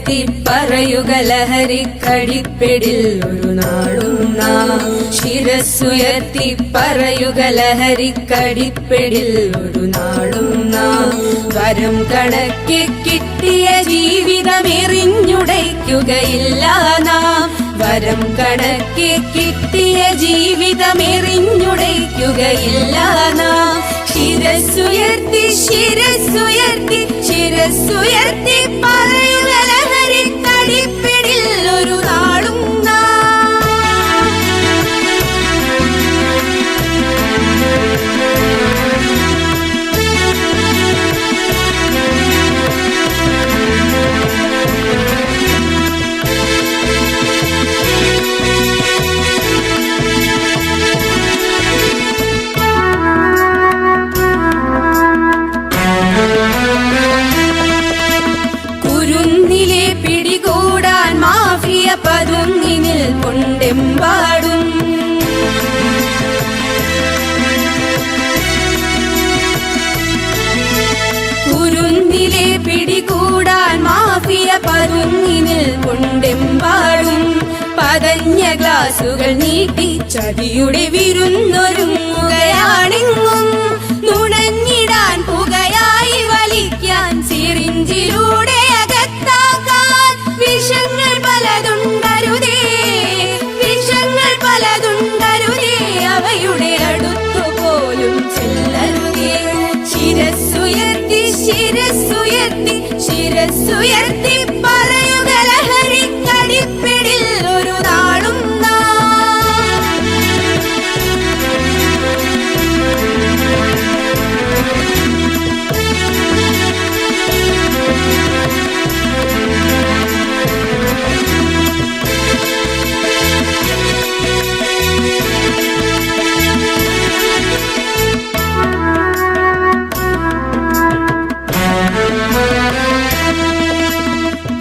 ശിരസ്സുയർത്തി പറയുക ലഹരിക്കടിപ്പിടിൽ ഒരു നാളും നാം. ശിരസ്സുയർത്തി പറയുക ലഹരിക്കടിപ്പിടിൽ ഒരു നാളും നാം. വരം കണക്കെ കിട്ടിയ ജീവിതമെറിഞ്ഞുടയ്ക്കുകയില്ല നാം. വരം കണക്കെ കിട്ടിയ ജീവിതമെറിഞ്ഞുടയ്ക്കുകയില്ല നാം. ശിരസ്സുയർത്തി ശിരസ്സുയർത്തി ശിരസ്സുയർത്തി പറയുക ലഹരിക്കടിപ്പിടിൽ ഒരു നാളും പതുങ്ങിനിൽ കൊണ്ടെമ്പാടും. കുരുന്നിലെ പിടികൂടാൻ മാഫിയ പതുങ്ങിനിൽ കൊണ്ടെമ്പാടും. പതഞ്ഞ ഗ്ലാസുകൾ നീട്ടി ചതിയുടെ വിരുന്നൊരുങ്ങുകയാണെങ്ങും. നുണഞ്ഞിടാൻ പുകയായി വലിക്കാൻ സിറിഞ്ചിലൂടെ അകത്താക്കാൻ വിഷങ്ങൾ പലതുണ്ടരുതേ. വിഷങ്ങൾ പലതുണ്ടരുതേ. അവയുടെ അടുത്തുപോലും ചെല്ലരുതേ. ശിരസ്സുയർത്തി ശിരസ്സുയർത്തി ശിരസ്സുയർത്തി പറയുക ലഹരിക്കടിപ്പിടിൽ ഒരു നാളും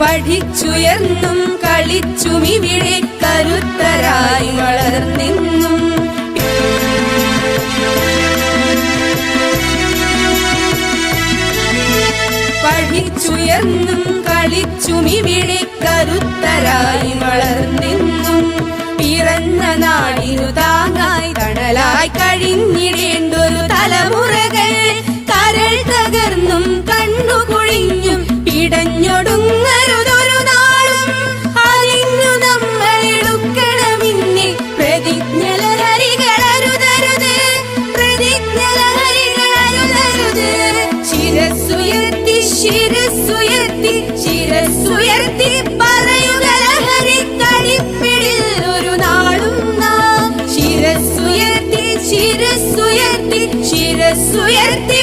പഠിച്ചുയർന്നും കളിച്ചും ഇവിടെ കരുത്തരായി വളർന്നിന്നും. പഠിച്ചുയർന്നും കളിച്ചും ഇവിടെ കരുത്തരായി വളർന്നിന്നും. പിറന്ന നാടിനു താങ്ങായി തണലായി കഴിഞ്ഞിടേണ്ടൊരു തലമുറകൾ കരൾ തകർന്നും കണ്ണുകുഴിഞ്ഞും പിടഞ്ഞൊടുങ്ങരുതൊരു നാളും. അതിന്നു നമ്മൾ എടുക്കണമെന്ന് പ്രതിജ്ഞ ലഹരികളരുതരുത്. പ്രതിജ്ഞ ലഹരികളരുതരുത്. ശിരസ്സുയർത്തി ശിരസ്സുയർത്തി ശിരസ്സുയർത്തി പറയുക ലഹരിക്കടിപ്പിടിൽ ഒരു നാളും നാം. ശിരസ്സുയർത്തി ശിരസ്സുയർത്തി ശിരസ്സുയർത്തി